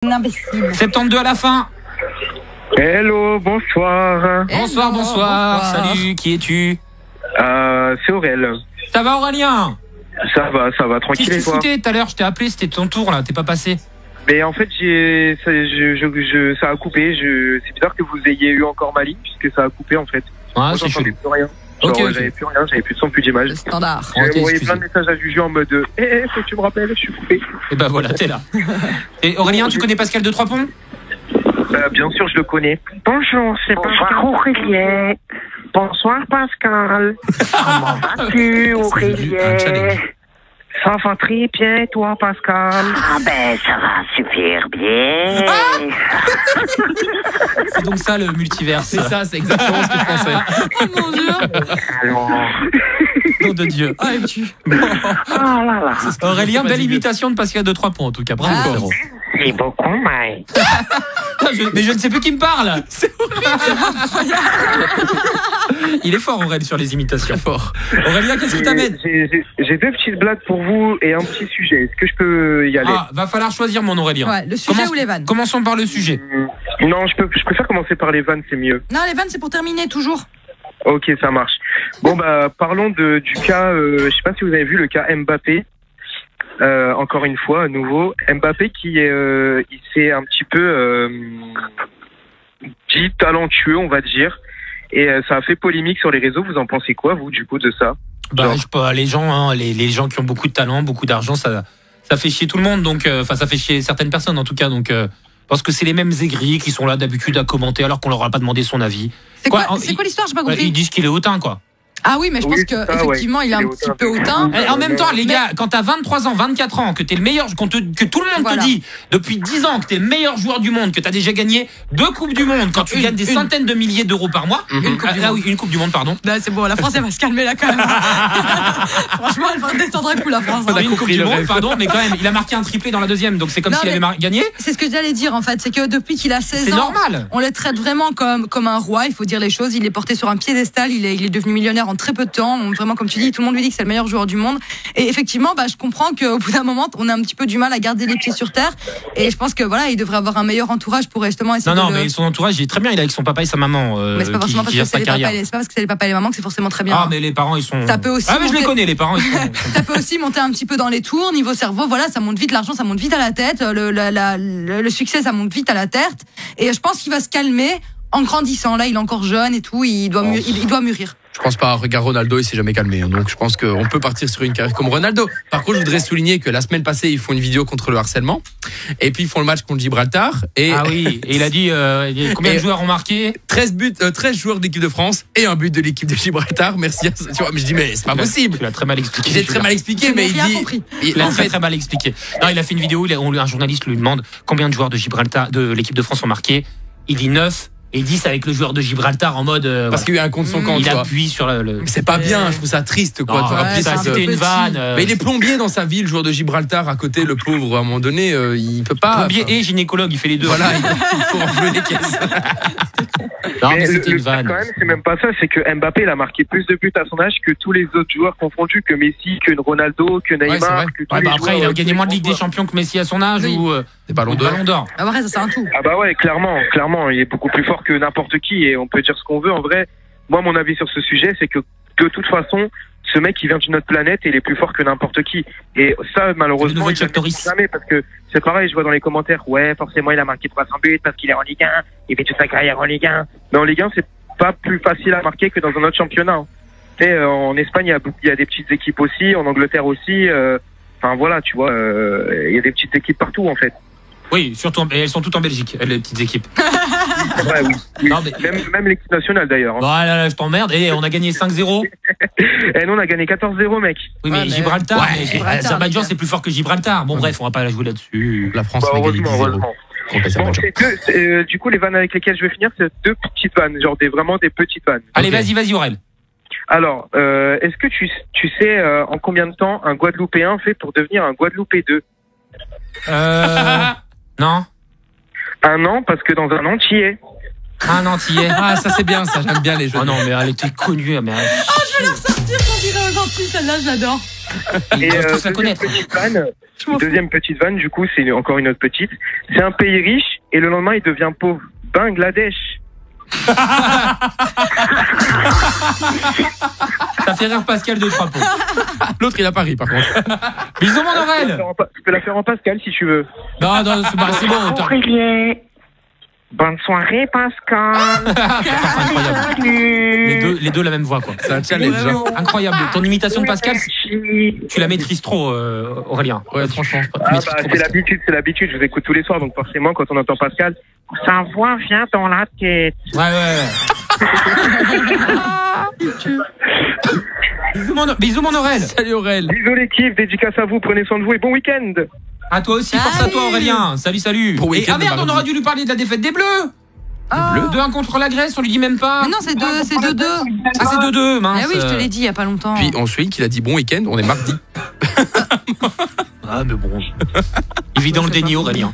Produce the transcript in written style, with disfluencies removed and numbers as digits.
Imbécile. 72 à la fin. Hello, bonsoir. Bonsoir, bonsoir. Salut, qui es-tu? C'est Aurel. Ça va, Aurélien? Ça va, tranquille. Qu'est-ce que et tu toi? foutais tout à l'heure? Je t'ai appelé, c'était ton tour là, t'es pas passé. Mais en fait, ça a coupé. C'est bizarre que vous ayez eu encore ma ligne puisque ça a coupé en fait. Ah, Moi, c'est j'entendais chelou. plus rien. Ok, Genre, ok. J'avais plus rien, j'avais plus de son, plus d'image. Le standard. On J'ai t'est envoyé excusé. plein de messages à Juju en mode faut que tu me rappelles, je suis coupé. Et bah voilà, t'es là. Et Aurélien, tu connais Pascal de Trois-Ponts? Bien sûr, je le connais. Bonjour, c'est Bonsoir Aurélien. Bonsoir Pascal. Comment vas-tu Un Aurélien? challenge. Ça va très bien, toi, Pascal. Ah ben ça va super bien. C'est donc ça le multivers. C'est ça, c'est exactement ce que je pensais. Oh mon dieu. Alors, Nom de Dieu. Ah, et tu. ah là là. Aurélien, belle imitation de Pascal de Trois-Ponts en tout cas. Bravo, Ah. frérot. C'est beaucoup, mais. Mais je ne sais plus qui me parle. Il est fort, Aurélien, sur les imitations. Fort. Aurélien, qu'est-ce qui t'amène? J'ai deux petites blagues pour vous et un petit sujet. Est-ce que je peux y aller? Ah, va falloir choisir mon Aurélien. Ouais, le sujet ou les vannes? Commençons par le sujet. Non, je préfère commencer par les vannes, c'est mieux. Non, les vannes, c'est pour terminer, toujours. Ok, ça marche. Bon, bah, parlons du cas, je sais pas si vous avez vu le cas Mbappé. Encore une fois, à nouveau. Mbappé qui il s'est un petit peu dit talentueux, on va dire. Et ça a fait polémique sur les réseaux. Vous en pensez quoi, vous, du coup, de ça? Bah, je sais pas, les gens, hein, les gens qui ont beaucoup de talent, beaucoup d'argent, ça fait chier tout le monde. Donc, enfin, ça fait chier certaines personnes en tout cas. Donc, parce que c'est les mêmes aigris qui sont là d'habitude à commenter alors qu'on leur a pas demandé son avis. C'est quoi il- l'histoire? J'ai pas Ouais, compris. ils disent qu'il est hautain, quoi. Ah oui, mais je pense Oui, que c'est ça, effectivement, ouais. il est Il un est petit hautain. peu hautain. Et en même temps, les gars, quand t'as 23 ans, 24 ans, que t'es le meilleur, que tout le monde Voilà. te dit depuis 10 ans que t'es le meilleur joueur du monde, que t'as déjà gagné 2 coupes du monde, quand tu gagnes des centaines de milliers d'euros par mois, Une coupe du monde. oui, une coupe du monde, pardon. Là, c'est bon, la France, elle va se calmer là quand même. Franchement, elle va descendre un coup, la France. hein. Une coupe compris du le monde, rêve. pardon, mais quand même, il a marqué un triplé dans la deuxième, donc c'est comme Non, s'il mais- avait gagné. C'est ce que j'allais dire en fait, c'est que depuis qu'il a 16 C'est ans, normal. on le traite vraiment comme un roi, il faut dire les choses. Il est porté sur un piédestal, il est devenu millionnaire en très peu de temps. Vraiment, comme tu dis, tout le monde lui dit que c'est le meilleur joueur du monde. Et effectivement, bah, je comprends qu'au bout d'un moment, on a un petit peu du mal à garder les pieds sur terre. Et je pense que voilà, il devrait avoir un meilleur entourage pour justement essayer Non, de mais son entourage, il est très bien, il est avec son papa et sa maman. Mais c'est pas forcément parce que gèrent c'est sa les papas carrière. et c'est pas parce que c'est les papas et les mamans que c'est forcément très bien. Ah, mais les parents, ils sont. Ça peut aussi Ah, mais je les monter- connais, les parents, ils sont. Ça peut aussi monter un petit peu dans les tours, niveau cerveau, voilà, ça monte vite, l'argent, ça monte vite à la tête, le succès, ça monte vite à la tête. Et je pense qu'il va se calmer en grandissant. Là, il est encore jeune et tout, il doit mûrir. Je pense pas. Regarde Ronaldo, il s'est jamais calmé. Hein. Donc je pense qu'on peut partir sur une carrière comme Ronaldo. Par contre, je voudrais souligner que la semaine passée, ils font une vidéo contre le harcèlement. Et puis ils font le match contre Gibraltar. Et Ah oui, et il a dit combien de Et- joueurs ont marqué? 13 joueurs de l'équipe de France et un but de l'équipe de Gibraltar. Merci. Tu vois, mais je dis, mais c'est pas possible. Tu l'as très mal expliqué. J'ai très mal expliqué, Je mais n'ai il rien dit. compris. il- Il a en très fait, très mal expliqué. Non, il a fait une vidéo, un journaliste lui demande combien de joueurs de Gibraltar, de l'équipe de France ont marqué. Il dit 9, et il dit c'est avec le joueur de Gibraltar en mode. parce qu'il y a eu un compte son camp, il tu vois. appuie sur le. Mais c'est pas bien, je trouve ça triste, quoi. Non, de faire appeler c'est ça un de- peu c'était une petit. vanne. Mais il est plombier dans sa ville, joueur de Gibraltar, à côté, le pauvre, à un moment donné, il peut pas. plombier enfin, et gynécologue, il fait les deux. Voilà, il faut renflouer les caisses. Non, mais Mais c'était le une pire, vanne. quand même, c'est même pas ça, c'est que Mbappé, il a marqué plus de buts à son âge que tous les autres joueurs confondus, que Messi, que Ronaldo, que c'est vrai. Neymar, que tous Ouais, les bah après, joueurs, il a gagné moins de Ligue des tous les Champions que Messi à son âge Oui. ou C'est Ballon ou d'Or. Ballon d'Or. Ah, ouais, ça c'est un tout. Ah bah ouais, clairement, il est beaucoup plus fort que n'importe qui et on peut dire ce qu'on veut. En vrai, moi, mon avis sur ce sujet, c'est que de toute façon, ce mec, il vient d'une autre planète et il est plus fort que n'importe qui. Et ça, Le malheureusement, nouveau il Chuck Norris. jamais parce que c'est pareil, je vois dans les commentaires, ouais, forcément, il a marqué 300 buts parce qu'il est en Ligue 1, il fait toute sa carrière en Ligue 1. Mais en Ligue 1, c'est pas plus facile à marquer que dans un autre championnat. Hein. Tu sais, en Espagne, il y a des petites équipes aussi, en Angleterre aussi. Enfin voilà, tu vois, il y a des petites équipes partout en fait. Oui, surtout, et elles sont toutes en Belgique, les petites équipes. Ouais, oui. Non, mais- Même l'équipe nationale d'ailleurs. Hein. Voilà, je t'emmerde. Et on a gagné 5-0. Et nous, on a gagné 14-0, mec. Oui, mais Ouais, mais- Gibraltar, Ouais, mais Gibraltar, Azerbaïdjan, les gars. c'est plus fort que Gibraltar. Bon, bref, on va pas la jouer là-dessus. La France Bah, a gagné heureusement. 10-0 contre Bon, l'Azerbaïdjan. du coup, les vannes avec lesquelles je vais finir, c'est deux petites vannes, genre vraiment des petites vannes. Allez, Ok. vas-y, Aurel. Alors, est-ce que tu sais en combien de temps un Guadeloupéen fait pour devenir un Guadeloupé 2? Non. 1 an, parce que dans 1 an, tu y es. Un entier. Ah, ça c'est bien, ça, j'aime bien les jeux. Oh non, mais elle était connue. Mais Je vais la ressortir quand j'irai aujourd'hui, celle-là, j'adore. ils doivent tous la connaître. Deuxième petite vanne, du coup, c'est encore une autre petite. C'est un pays riche et le lendemain, il devient pauvre. Bangladesh. Ça fait rire Pascal de Trapeau. L'autre, il a Paris, par contre. Bisous, mon Aurel. Tu peux la faire en Pascal si tu veux. Non, non, c'est bon. Aurélien. Bonne soirée, Pascal. Incroyable. Les deux la même voix, quoi. C'est un challenge. Hein. Incroyable. Ton imitation de Pascal, tu la maîtrises trop, Aurélien. Ouais, franchement. C'est l'habitude. Je vous écoute tous les soirs, donc forcément, quand on entend Pascal, Sa voix vient dans la tête. Ouais. Bisous, mon Aurel. Salut Aurel. bisous l'équipe, dédicace à vous, prenez soin de vous et bon week-end. À toi aussi, force à toi, Aurélien. Salut. Bon week-end Ah merde, de on aurait dû lui parler de la défaite des Bleus. Bleus 2-1 contre la Grèce, on lui dit même pas. Mais non, c'est 2-2. Ah, c'est 2-2, mince. Ah oui, je te l'ai dit il y a pas longtemps. Puis on souligne qu'il a dit bon week-end, on est mardi. Ah, mais bon. Il vit dans le déni, Aurélien.